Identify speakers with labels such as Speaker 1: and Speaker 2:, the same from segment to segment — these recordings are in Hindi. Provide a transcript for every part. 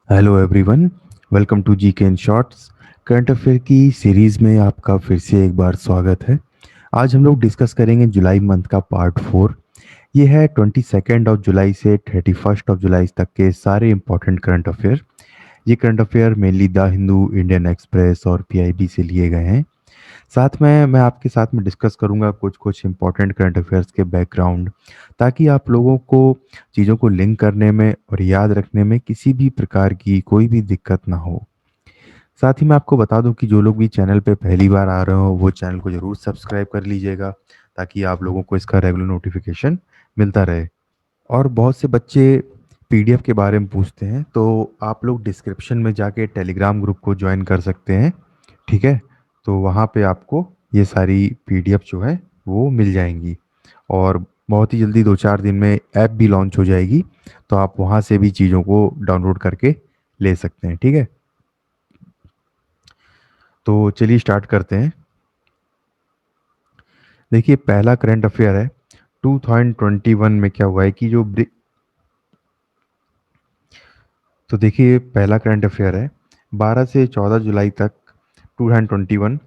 Speaker 1: Hello everyone. Welcome to GK in shorts. Current affair की सीरीज़ में आपका फिर से एक बार स्वागत है। आज हम लोग डिस्कस करेंगे जुलाई मंथ का पार्ट 4। ये है 22 ऑफ जुलाई से 31 ऑफ जुलाई तक के सारे इंपॉर्टेंट करंट अफेयर। ये current affair mainly the Hindu, Indian express और पीआईबी से लिए गए हैं। साथ में मैं आपके साथ में डिस्कस करूंगा कुछ कुछ इंपॉर्टेंट करंट अफेयर्स के बैकग्राउंड, ताकि आप लोगों को चीज़ों को लिंक करने में और याद रखने में किसी भी प्रकार की कोई भी दिक्कत ना हो। साथ ही मैं आपको बता दूं कि जो लोग भी चैनल पे पहली बार आ रहे हो वो चैनल को ज़रूर सब्सक्राइब कर लीजिएगा, ताकि आप लोगों को इसका रेगुलर नोटिफिकेशन मिलता रहे। और बहुत से बच्चे पीडीएफ के बारे में पूछते हैं, तो आप लोग डिस्क्रिप्शन में जाके टेलीग्राम ग्रुप को ज्वाइन कर सकते हैं। ठीक है, तो वहाँ पे आपको ये सारी पीडीएफ जो है वो मिल जाएंगी। और बहुत ही जल्दी 2-4 दिन में ऐप भी लॉन्च हो जाएगी, तो आप वहाँ से भी चीज़ों को डाउनलोड करके ले सकते हैं। ठीक है, तो चलिए स्टार्ट करते हैं। देखिए, पहला करंट अफेयर है 2021 में क्या हुआ है कि तो देखिए, पहला करंट अफेयर है 12 से 14 जुलाई तक 2021,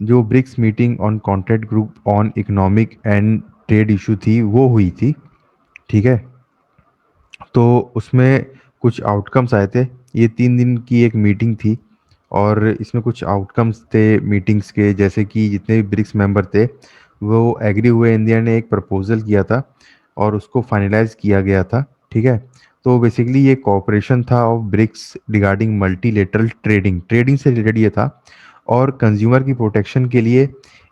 Speaker 1: जो BRICS meeting on contract group on economic and trade issue थी वो हुई थी। ठीक है, तो उसमें कुछ आउटकम्स आए थे। ये 3 दिन की एक मीटिंग थी और इसमें कुछ आउटकम्स थे मीटिंग्स के, जैसे कि जितने भी ब्रिक्स मेंबर थे वो एग्री हुए। इंडिया ने एक प्रपोजल किया था और उसको फाइनलाइज किया गया था। ठीक है, तो बेसिकली ये कोऑपरेशन था of BRICS regarding multilateral trading, trading से रिलेटेड ये था। और कंज्यूमर की प्रोटेक्शन के लिए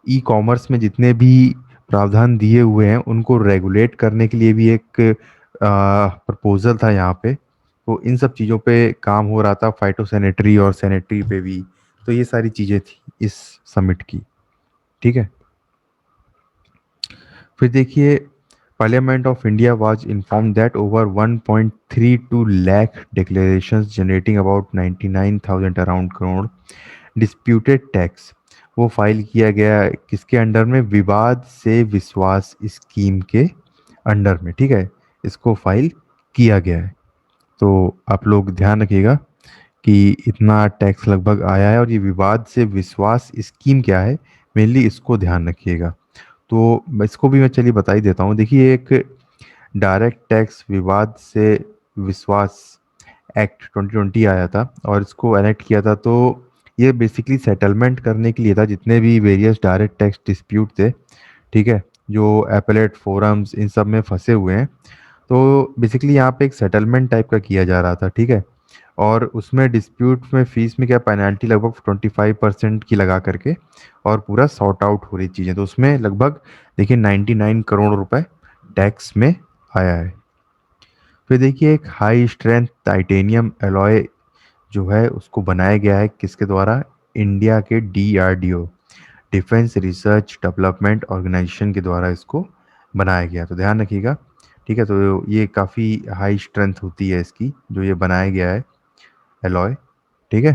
Speaker 1: ई कॉमर्स में जितने भी प्रावधान दिए हुए हैं उनको रेगुलेट करने के लिए भी एक प्रपोजल था यहाँ पे। तो इन सब चीज़ों पे काम हो रहा था, फाइटोसैनिटरी और सैनिटरी पे भी। तो ये सारी चीज़ें थी इस समिट की। ठीक है, फिर देखिए, parliament of India was inform that over 1.32 lakh declarations generating about 99,000 around crore disputed tax, वो फाइल किया गया है किसके अंडर में? विवाद से विश्वास स्कीम के अंडर में। ठीक है, इसको फाइल किया गया है। तो आप लोग ध्यान रखिएगा कि इतना टैक्स लगभग आया है, और ये विवाद से विश्वास स्कीम क्या है, मेनली इसको ध्यान रखिएगा। तो इसको भी मैं चलिए बता ही देता हूँ। देखिए, एक डायरेक्ट टैक्स विवाद से विश्वास एक्ट 2020 आया था और इसको एनेक्ट किया था। तो ये बेसिकली सेटलमेंट करने के लिए था जितने भी वेरियस डायरेक्ट टैक्स डिस्प्यूट थे। ठीक है, जो एपेलेट फोरम्स इन सब में फंसे हुए हैं। तो बेसिकली यहाँ पे एक सेटलमेंट टाइप का किया जा रहा था। ठीक है, और उसमें डिस्प्यूट में फीस में क्या पेनल्टी लगभग 25% की लगा करके और पूरा सॉर्ट आउट हो रही चीज़ें। तो उसमें लगभग देखिए 99 करोड़ रुपए टैक्स में आया है। फिर देखिए, एक हाई स्ट्रेंथ टाइटेनियम एलॉय जो है उसको बनाया गया है किसके द्वारा? इंडिया के DRDO, defence research development organisation के द्वारा इसको बनाया गया। तो ध्यान रखिएगा। ठीक है, तो ये काफ़ी हाई स्ट्रेंथ होती है इसकी जो ये बनाया गया है एलॉय। ठीक है,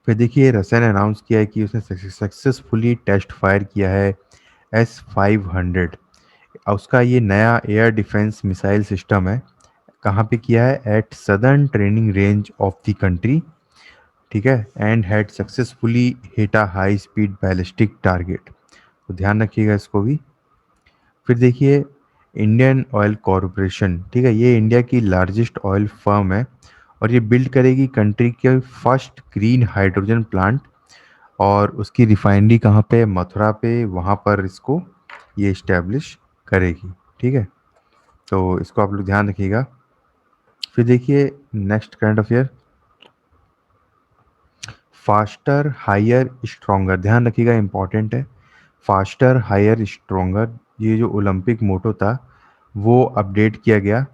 Speaker 1: फिर देखिए, रसिया ने अनाउंस किया है कि उसने सक्सेसफुली टेस्ट फायर किया है S-500। उसका ये नया एयर डिफेंस मिसाइल सिस्टम है। कहाँ पे किया है? At southern training range of the country. ठीक है, and had successfully hit a high speed ballistic target. तो ध्यान रखिएगा इसको भी। फिर देखिए, इंडियन ऑयल कॉरपोरेशन, ठीक है, ये इंडिया की लार्जेस्ट ऑयल फर्म है और ये बिल्ड करेगी कंट्री के फर्स्ट ग्रीन हाइड्रोजन प्लांट। और उसकी रिफाइनरी कहाँ पे? मथुरा पे, वहाँ पर इसको ये इस्टेब्लिश करेगी। ठीक है, तो इसको आप लोग ध्यान रखिएगा। फिर देखिए, next current affair, faster higher stronger, ध्यान रखिएगा, इंपॉर्टेंट है। फास्टर हायर स्ट्रोंगर, ये जो ओलंपिक मोटो था वो अपडेट किया गया।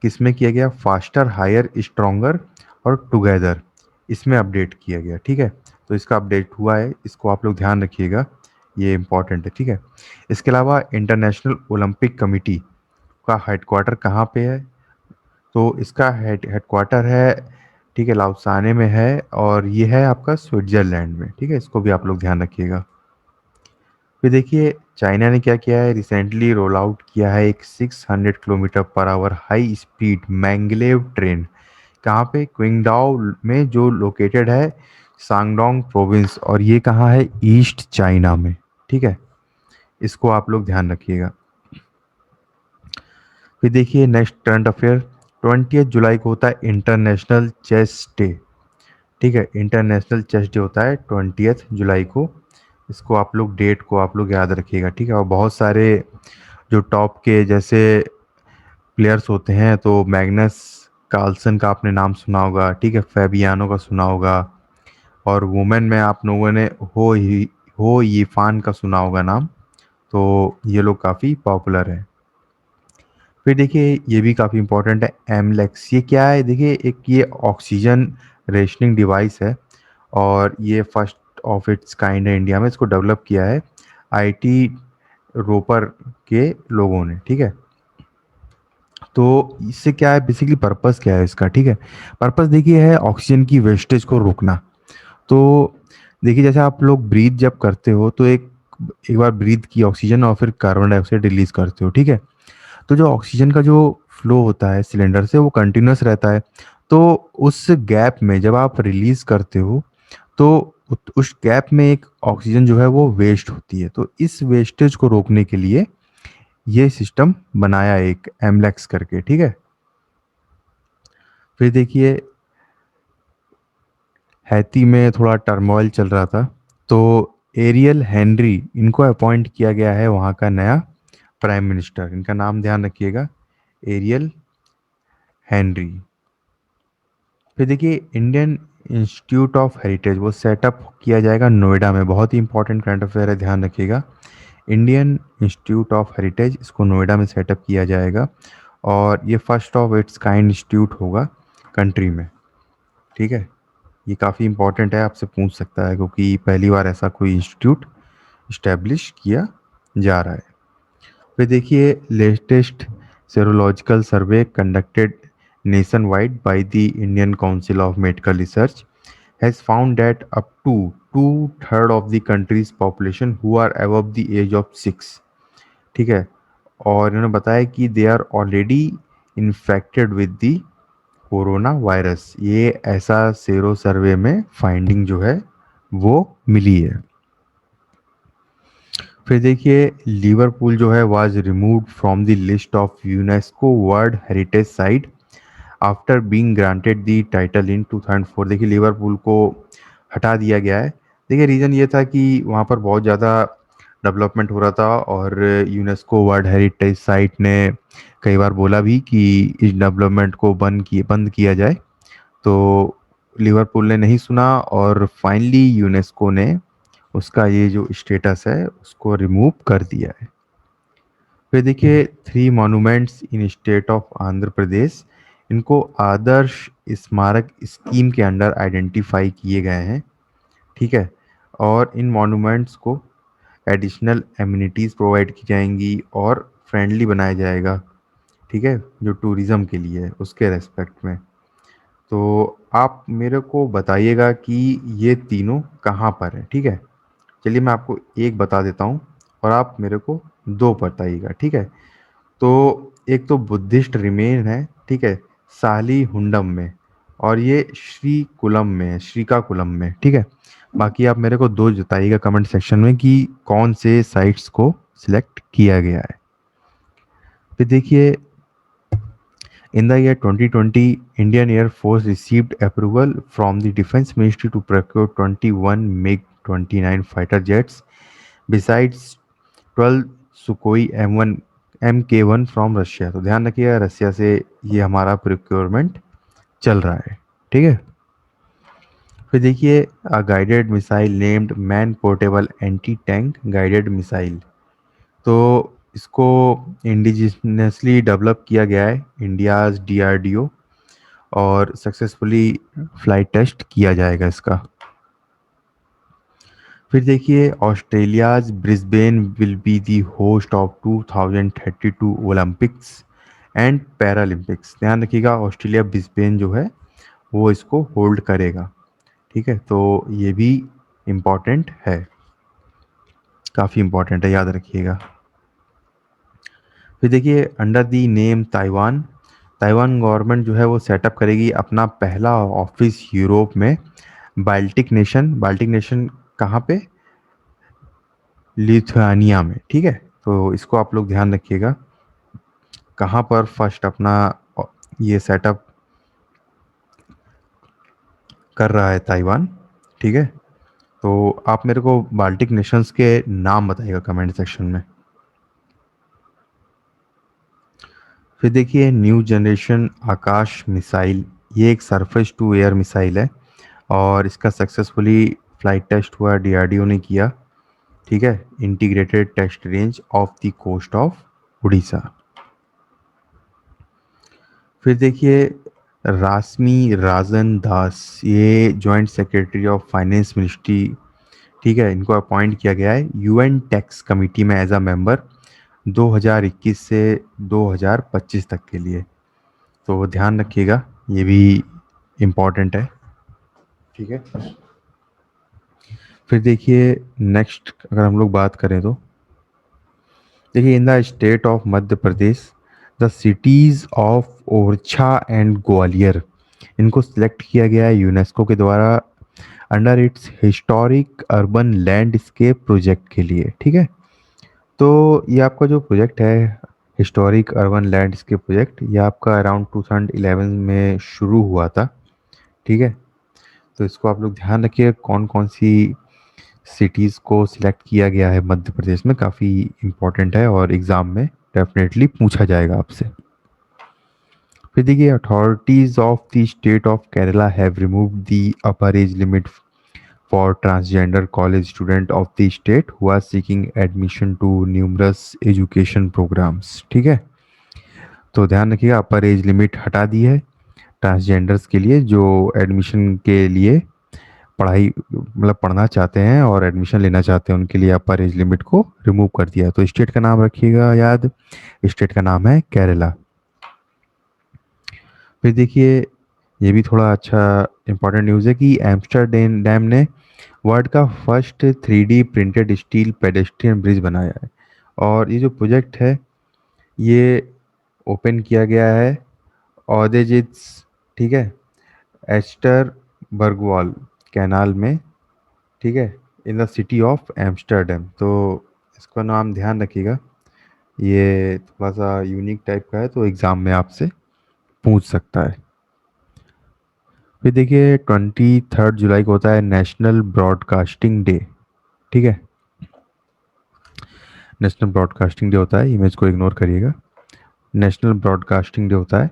Speaker 1: किस में किया गया? फास्टर हायर स्ट्रोंगर और टुगेदर, इसमें अपडेट किया गया। ठीक है, तो इसका अपडेट हुआ है, इसको आप लोग ध्यान रखिएगा, ये इंपॉर्टेंट है। ठीक है, इसके अलावा इंटरनेशनल ओलंपिक कमेटी का हेडक्वार्टर कहाँ पे है? तो इसका हेडक्वार्टर है, ठीक है, लाउसाने में है और ये है आपका स्विट्जरलैंड में। ठीक है, इसको भी आप लोग ध्यान रखिएगा। फिर देखिए, चाइना ने क्या किया है? रिसेंटली रोल आउट किया है एक 600 kilometre per hour high speed maglev train. कहाँ पे, क्विंगडाओ में, जो लोकेटेड है सांगडोंग प्रोविंस, और ये कहाँ है, ईस्ट चाइना में। ठीक है, इसको आप लोग ध्यान रखिएगा। फिर देखिए नेक्स्ट करंट अफेयर, 20 जुलाई को होता है इंटरनेशनल चेस डे। ठीक है, इंटरनेशनल चेस डे होता है 20 जुलाई को। इसको आप लोग, डेट को आप लोग याद रखिएगा। ठीक है, और बहुत सारे जो टॉप के जैसे प्लेयर्स होते हैं, तो मैग्नस कार्लसन का आपने नाम सुना होगा। ठीक है, फैबियानो का सुना होगा। और वुमेन में आप लोगों ने हो यीफान का सुना होगा नाम। तो ये लोग काफ़ी पॉपुलर हैं। फिर देखिए ये भी काफ़ी इंपॉर्टेंट है, एमलेक्स। ये क्या है, देखिए एक ये ऑक्सीजन रेशनिंग डिवाइस है, और ये फर्स्ट ऑफ इट्स काइंड है इंडिया में। इसको डेवलप किया है आईटी रोपर के लोगों ने। ठीक है, तो इससे क्या है, बेसिकली पर्पस क्या है इसका। ठीक है, पर्पस देखिए है ऑक्सीजन की वेस्टेज को रोकना। तो देखिए जैसे आप लोग ब्रीथ जब करते हो, तो एक एक बार ब्रीथ की ऑक्सीजन और फिर कार्बन डाइऑक्साइड रिलीज करते हो। ठीक है, तो जो ऑक्सीजन का जो फ्लो होता है सिलेंडर से, वो कंटिन्यूस रहता है। तो उस गैप में जब आप रिलीज करते हो, तो उस गैप में एक ऑक्सीजन जो है वो वेस्ट होती है। तो इस वेस्टेज को रोकने के लिए ये सिस्टम बनाया एक एमलेक्स करके। ठीक है, फिर देखिए हैती में थोड़ा टर्मोइल चल रहा था, तो एरियल हेनरी इनको अपॉइंट किया गया है वहाँ का नया प्राइम मिनिस्टर। इनका नाम ध्यान रखिएगा, एरियल हेनरी। फिर देखिए इंडियन इंस्टीट्यूट ऑफ हेरिटेज वो सेटअप किया जाएगा नोएडा में। बहुत ही इंपॉर्टेंट करंट अफेयर है, ध्यान रखिएगा। इंडियन इंस्टीट्यूट ऑफ हेरिटेज, इसको नोएडा में सेटअप किया जाएगा, और ये first of its kind institute होगा कंट्री में। ठीक है, ये काफ़ी इंपॉर्टेंट है, आपसे पूछ सकता है, क्योंकि पहली बार ऐसा कोई इंस्टीट्यूट इस्टेब्लिश किया जा रहा है। फिर देखिए latest serological survey conducted nation wide by the Indian council of medical research has found that up to two-third of the country's population who are above the age of 6। ठीक है, और इन्होंने बताया कि they are already infected with the corona virus. ये ऐसा सेरो सर्वे में फाइंडिंग जो है वो मिली है। फिर देखिए लिवरपूल जो है was removed from the list of UNESCO world heritage site after being granted the title in 2004। देखिए लिवरपूल को हटा दिया गया है। देखिए रीज़न ये था कि वहाँ पर बहुत ज़्यादा डेवलपमेंट हो रहा था, और यूनेस्को वर्ल्ड हेरिटेज साइट ने कई बार बोला भी कि इस डेवलपमेंट को बंद किया जाए। तो लिवरपूल ने नहीं सुना, और फाइनली यूनेस्को ने उसका ये जो स्टेटस है उसको रिमूव कर दिया है। फिर देखिए three monuments in state of Andhra Pradesh, इनको आदर्श स्मारक स्कीम के अंडर आइडेंटिफाई किए गए हैं। ठीक है, और इन मॉन्यूमेंट्स को एडिशनल एमिनिटीज़ प्रोवाइड की जाएंगी और फ्रेंडली बनाया जाएगा। ठीक है, जो टूरिज़्म के लिए है उसके रेस्पेक्ट में। तो आप मेरे को बताइएगा कि ये तीनों कहाँ पर है। ठीक है, चलिए मैं आपको एक बता देता हूँ, और आप मेरे को दो बताइएगा। ठीक है, तो एक तो बुद्धिस्ट रिमेन है। ठीक है, साली हुंडम में, और ये श्रीकुलम में है, श्रीकाकुलम में। ठीक है, बाकी आप मेरे को दो बताइएगा कमेंट सेक्शन में कि कौन से साइट्स को सिलेक्ट किया गया है। फिर देखिए in the year 2020 Indian Air Force received approval from the Defense Ministry to procure 21 MiG-29 fighter jets besides 12 सुकोई M1 MK1 from Russia. तो ध्यान रखिएगा रशिया से ये हमारा प्रोक्योरमेंट चल रहा है। ठीक है, फिर देखिए guided missile named man portable anti tank guided missile. तो इसको इंडिजिनसली डेवलप किया गया है इंडियाज डीआरडीओ, और सक्सेसफुली फ्लाइट टेस्ट किया जाएगा इसका। फिर देखिए Australia's Brisbane will be the host of 2032 Olympics and Paralympics. ध्यान रखिएगा ऑस्ट्रेलिया ब्रिस्बेन जो है वो इसको होल्ड करेगा। ठीक है, तो ये भी इम्पॉर्टेंट है, काफ़ी इम्पॉर्टेंट है, याद रखिएगा। फिर देखिए under the name Taiwan, Taiwan government जो है वो सेटअप करेगी अपना पहला ऑफिस यूरोप में। बाल्टिक नेशन कहाँ पे? लिथुआनिया में, ठीक है। तो इसको आप लोग ध्यान रखिएगा, कहाँ पर फर्स्ट अपना ये सेटअप कर रहा है ताइवान, ठीक है। तो आप मेरे को बाल्टिक नेशंस के नाम बताइएगा कमेंट सेक्शन में। फिर देखिए न्यू जनरेशन आकाश मिसाइल, ये एक सरफेस टू एयर मिसाइल है और इसका सक्सेसफुली फ्लाइट टेस्ट हुआ, डीआरडीओ ने किया, ठीक है। Integrated test range of the coast of Odisha. फिर देखिए रास्मी राजन दास, ये joint secretary of finance ministry, ठीक है। इनको अपॉइंट किया गया है यूएन टैक्स कमिटी में एज अ मेंबर 2021 से 2025 तक के लिए। तो ध्यान रखिएगा, ये भी इम्पॉर्टेंट है, ठीक है। फिर देखिए नेक्स्ट अगर हम लोग बात करें तो देखिए in the state of Madhya Pradesh the cities of Orchha and Gwalior, इनको सिलेक्ट किया गया है यूनेस्को के द्वारा under its historic urban landscape project के लिए, ठीक है। तो ये आपका जो प्रोजेक्ट है हिस्टोरिक अर्बन लैंडस्केप प्रोजेक्ट, ये आपका अराउंड 2011 में शुरू हुआ था, ठीक है। तो इसको आप लोग ध्यान रखिए कौन कौन सी सिटीज़ को सिलेक्ट किया गया है मध्य प्रदेश में, काफ़ी इम्पोर्टेंट है और एग्ज़ाम में डेफिनेटली पूछा जाएगा आपसे। फिर देखिए authorities of the state of Kerala have removed the upper age limit for transgender college student of the state who are seeking admission to numerous education programmes, ठीक है। तो ध्यान रखिएगा अपर एज लिमिट हटा दी है ट्रांसजेंडर्स के लिए जो एडमिशन के लिए पढ़ाई मतलब पढ़ना चाहते हैं और एडमिशन लेना चाहते हैं, उनके लिए अपर एज लिमिट को रिमूव कर दिया। तो स्टेट का नाम रखिएगा याद, स्टेट का नाम है केरला। फिर देखिए ये भी थोड़ा अच्छा इंपॉर्टेंट न्यूज़ है कि एम्स्टर्डम डैम ने वर्ल्ड का first 3D printed steel pedestrian bridge बनाया है। और ये जो प्रोजेक्ट है ये ओपन किया गया है ऑदेजिट्स, ठीक है, एस्टर बर्गवाल कैनाल में, ठीक है, in the city of Amsterdam. तो इसका नाम ध्यान रखिएगा, ये थोड़ा सा यूनिक टाइप का है तो एग्ज़ाम में आपसे पूछ सकता है। फिर देखिए 23 जुलाई को होता है नेशनल ब्रॉडकास्टिंग डे, ठीक है। नेशनल ब्रॉडकास्टिंग डे होता है, इमेज को इग्नोर करिएगा। नेशनल ब्रॉडकास्टिंग डे होता है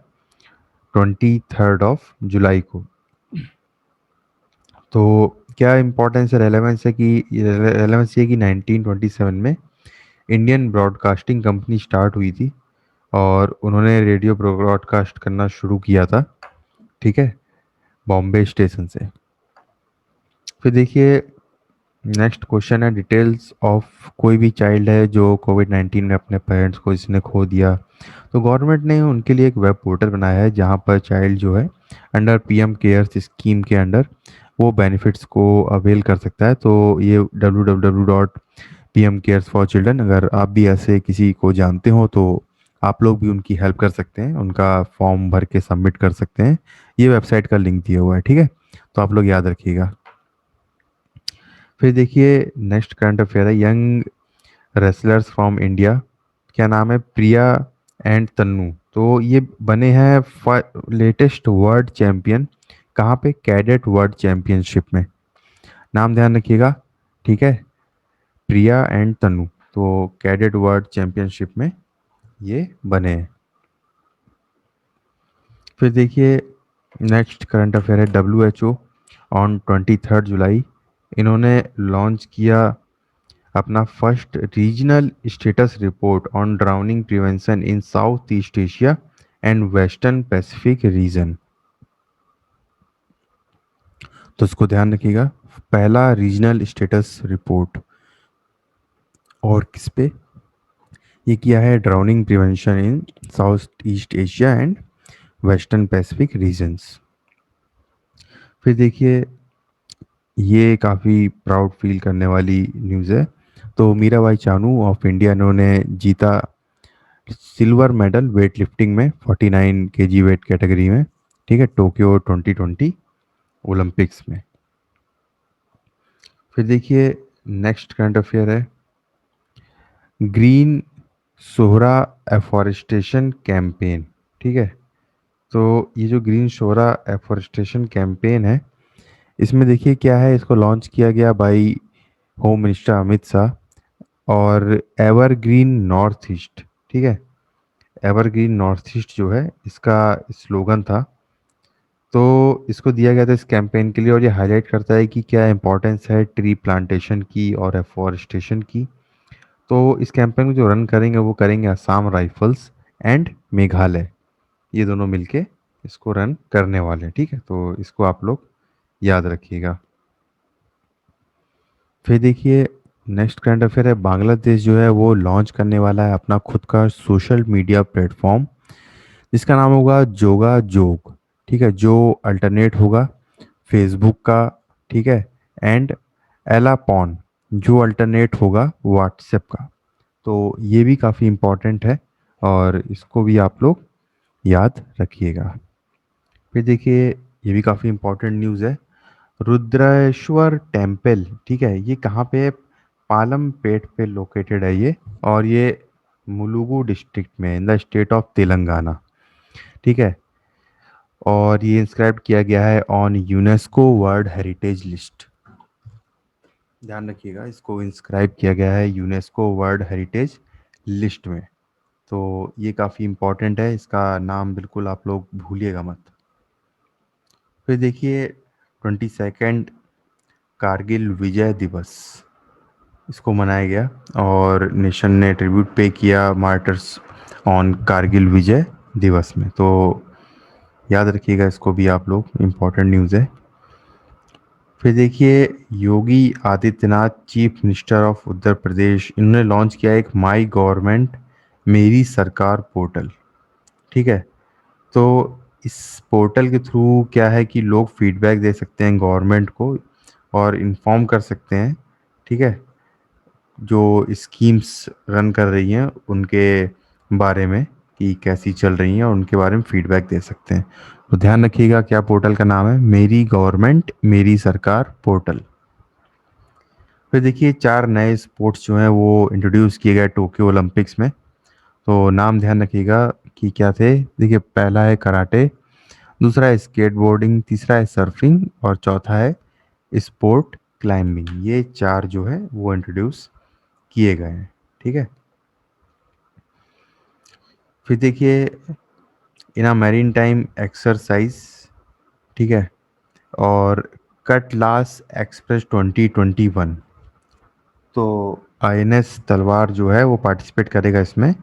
Speaker 1: 23 जुलाई को। तो क्या इम्पोर्टेंस है, रेलेवेंस है कि रेलेवेंस ये कि 1927 में इंडियन ब्रॉडकास्टिंग कंपनी स्टार्ट हुई थी और उन्होंने रेडियो ब्रॉडकास्ट करना शुरू किया था, ठीक है, बॉम्बे स्टेशन से। फिर देखिए नेक्स्ट क्वेश्चन है डिटेल्स ऑफ कोई भी चाइल्ड है जो कोविड-19 में अपने पेरेंट्स को इसने खो दिया, तो गवर्नमेंट ने उनके लिए एक वेब पोर्टल बनाया है जहां पर चाइल्ड जो है अंडर पीएम केयर्स स्कीम के अंडर वो बेनिफिट्स को अवेल कर सकता है। तो ये www.pmcares4children, अगर आप भी ऐसे किसी को जानते हो तो आप लोग भी उनकी हेल्प कर सकते हैं, उनका फॉर्म भर के सबमिट कर सकते हैं, ये वेबसाइट का लिंक दिया हुआ है, ठीक है। तो आप लोग याद रखिएगा। फिर देखिए नेक्स्ट करंट अफेयर है यंग रेसलर्स फ्रॉम इंडिया, क्या नाम है, प्रिया एंड तन्नू। तो ये बने हैं लेटेस्ट वर्ल्ड चैंपियन, कहाँ पे, कैडेट वर्ल्ड चैंपियनशिप में। नाम ध्यान रखिएगा, ठीक है, प्रिया एंड तन्नू। तो कैडेट वर्ल्ड चैंपियनशिप में ये बने हैं। फिर देखिए नेक्स्ट करंट अफेयर है WHO ऑन 23 जुलाई इन्होंने लॉन्च किया अपना first regional status report on drowning prevention in south east Asia and western Pacific region. तो इसको ध्यान रखिएगा, पहला रीजनल स्टेटस रिपोर्ट और किस पे ये किया है, drowning prevention in south east Asia and western Pacific regions. फिर देखिए ये काफ़ी प्राउड फील करने वाली न्यूज़ है। तो मीराबाई चानू ऑफ इंडिया इन्होंने जीता सिल्वर मेडल वेट लिफ्टिंग में 49 केजी वेट कैटेगरी में, ठीक है, टोक्यो 2020 ओलंपिक्स में। फिर देखिए नेक्स्ट करंट अफेयर है ग्रीन सोहरा एफॉरेस्टेशन कैंपेन, ठीक है। तो ये जो ग्रीन सोहरा एफॉरेस्टेशन कैंपेन है, इसमें देखिए क्या है, इसको लॉन्च किया गया by home minister Amit Shah और एवरग्रीन नॉर्थ ईस्ट, ठीक है। एवरग्रीन नॉर्थ ईस्ट जो है इसका स्लोगन था। तो इसको दिया गया था इस कैंपेन के लिए, और ये हाईलाइट करता है कि क्या इंपॉर्टेंस है ट्री प्लांटेशन की और एफॉरेस्टेशन की। तो इस कैंपेन को जो रन करेंगे वो करेंगे असम राइफल्स एंड मेघालय, ये दोनों मिलके इसको रन करने वाले हैं, ठीक है। तो इसको आप लोग याद रखिएगा। फिर देखिए नेक्स्ट करंट अफेयर है बांग्लादेश जो है वो लॉन्च करने वाला है अपना खुद का सोशल मीडिया प्लेटफॉर्म, जिसका नाम होगा जोगा जोग, ठीक है, जो अल्टरनेट होगा फेसबुक का, ठीक है, एंड एलापॉन जो अल्टरनेट होगा व्हाट्सएप का। तो ये भी काफ़ी इम्पोर्टेंट है और इसको भी आप लोग याद रखिएगा। फिर देखिए ये भी काफ़ी इम्पोर्टेंट न्यूज़ है रुद्रेश्वर टेम्पल, ठीक है, ये कहाँ पे है, पालम पेट पे लोकेटेड है ये, और ये मुलुगु डिस्ट्रिक्ट में in the state of Telangana, ठीक है। और ये इंस्क्राइब किया गया है on UNESCO world heritage list, ध्यान रखिएगा, इसको इंस्क्राइब किया गया है यूनेस्को वर्ल्ड हेरिटेज लिस्ट में। तो ये काफ़ी इम्पोर्टेंट है, इसका नाम बिल्कुल आप लोग भूलिएगा मत। फिर देखिए 22 कारगिल विजय दिवस, इसको मनाया गया और नेशन ने ट्रिब्यूट पे किया मार्टर्स ऑन कारगिल विजय दिवस में। तो याद रखिएगा इसको भी आप लोग, इम्पोर्टेंट न्यूज़ है। फिर देखिए Yogi Adityanath chief minister of Uttar Pradesh, इन्होंने लॉन्च किया एक माई गवर्नमेंट मेरी सरकार पोर्टल, ठीक है। तो इस पोर्टल के थ्रू क्या है कि लोग फीडबैक दे सकते हैं गवर्नमेंट को और इन्फॉर्म कर सकते हैं, ठीक है, जो स्कीम्स रन कर रही हैं उनके बारे में कि कैसी चल रही हैं और उनके बारे में फीडबैक दे सकते हैं। तो ध्यान रखिएगा क्या पोर्टल का नाम है, मेरी गवर्नमेंट मेरी सरकार पोर्टल। फिर देखिए 4 नए स्पोर्ट्स जो हैं वो इंट्रोड्यूस किए गए टोक्यो ओलंपिक्स में। तो नाम ध्यान रखिएगा कि क्या थे, देखिए पहला है कराटे, दूसरा है स्केटबोर्डिंग, तीसरा है सर्फिंग और चौथा है स्पोर्ट क्लाइंबिंग। ये 4 जो है वो इंट्रोड्यूस किए गए हैं, ठीक है। फिर देखिए इन मैरीन टाइम एक्सरसाइज, ठीक है, और कटलास एक्सप्रेस 2021, तो आईएनएस तलवार जो है वो पार्टिसिपेट करेगा इसमें।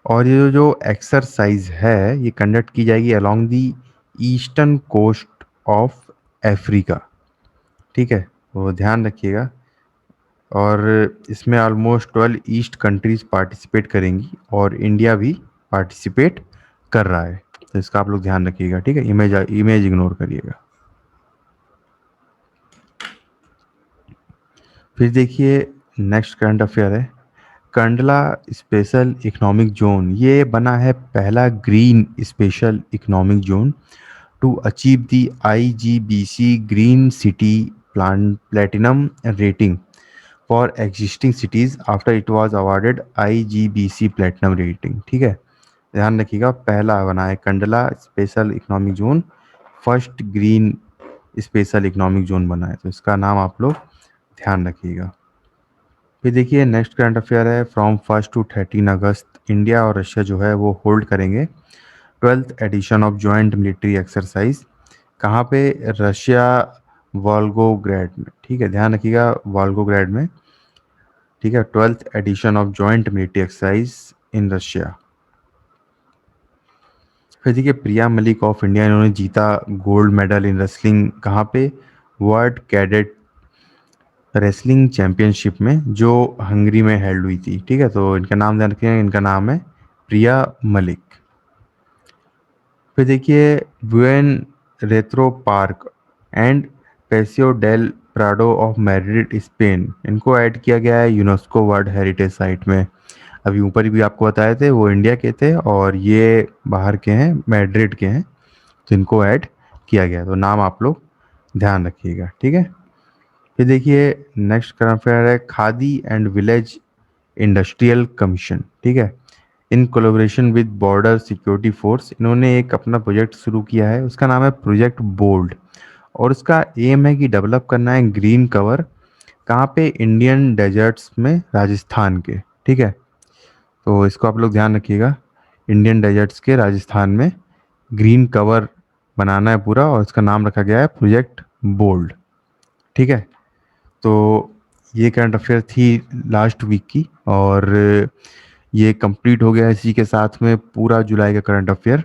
Speaker 1: और ये जो एक्सरसाइज है ये कंडक्ट की जाएगी along the eastern coast of Africa, ठीक है, तो ध्यान रखिएगा। और इसमें ऑलमोस्ट 12 ईस्ट कंट्रीज पार्टिसिपेट करेंगी और इंडिया भी पार्टिसिपेट कर रहा है, तो इसका आप लोग ध्यान रखिएगा, ठीक है। इमेज इमेज इग्नोर करिएगा। फिर देखिए नेक्स्ट करंट अफेयर है कंडला स्पेशल इकोनॉमिक जोन, ये बना है पहला green special economic zone to achieve the IGBC green city plan platinum rating for existing cities after it was awarded IGBC platinum rating, ठीक है। ध्यान रखिएगा पहला बना है Kandla special economic zone, first green special economic zone बना है, तो इसका नाम आप लोग ध्यान रखिएगा। फिर देखिए नेक्स्ट करंट अफेयर है फ्रॉम 1 to 13 अगस्त इंडिया और रशिया जो है वो होल्ड करेंगे 12th edition of joint military exercise, कहाँ पे, रशिया वॉल्गोग्रैड में, ठीक है, ध्यान रखिएगा वॉल्गोग्रैड में, ठीक है, 12th edition of joint military exercise in Russia. फिर देखिए प्रिया मलिक ऑफ इंडिया, इन्होंने जीता गोल्ड मेडल इन रेसलिंग, कहाँ पे, वर्ल्ड कैडेट रेसलिंग चैंपियनशिप में जो हंगरी में हेल्ड हुई थी, ठीक है। तो इनका नाम ध्यान रखिए, इनका नाम है प्रिया मलिक। फिर देखिए Buen Retiro Park and Paseo del Prado of Madrid Spain, इनको ऐड किया गया है यूनेस्को वर्ल्ड हेरिटेज साइट में। अभी ऊपर भी आपको बताए थे वो इंडिया के थे, और ये बाहर के हैं, मैड्रिड के हैं, तो इनको ऐड किया गया। तो नाम आप लोग ध्यान रखिएगा, ठीक है। फिर देखिए नेक्स्ट करंट अफेयर है Khadi and Village Industrial Commission, ठीक है। In collaboration with Border Security Force, इन्होंने एक अपना प्रोजेक्ट शुरू किया है, उसका नाम है प्रोजेक्ट बोल्ड। और उसका एम है कि डेवलप करना है ग्रीन कवर, कहाँ पे, इंडियन डेजर्ट्स में, राजस्थान के, ठीक है। तो इसको आप लोग ध्यान रखिएगा, इंडियन डेजर्ट्स के राजस्थान में ग्रीन कवर बनाना है पूरा, और इसका नाम रखा गया है प्रोजेक्ट बोल्ड, ठीक है। तो ये करंट अफेयर थी लास्ट वीक की, और ये कंप्लीट हो गया इसी के साथ में पूरा जुलाई का करंट अफेयर।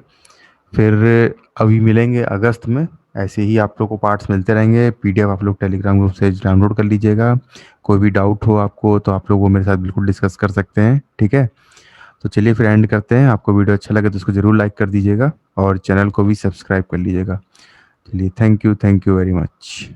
Speaker 1: फिर अभी मिलेंगे अगस्त में, ऐसे ही आप लोग को पार्ट्स मिलते रहेंगे, पीडीएफ आप लोग टेलीग्राम ग्रुप से डाउनलोड कर लीजिएगा। कोई भी डाउट हो आपको तो आप लोग वो मेरे साथ बिल्कुल डिस्कस कर सकते हैं, ठीक है। तो चलिए फिर एंड करते हैं। आपको वीडियो अच्छा लगे तो उसको ज़रूर लाइक कर दीजिएगा, और चैनल को भी सब्सक्राइब कर लीजिएगा। चलिए, थैंक यू वेरी मच।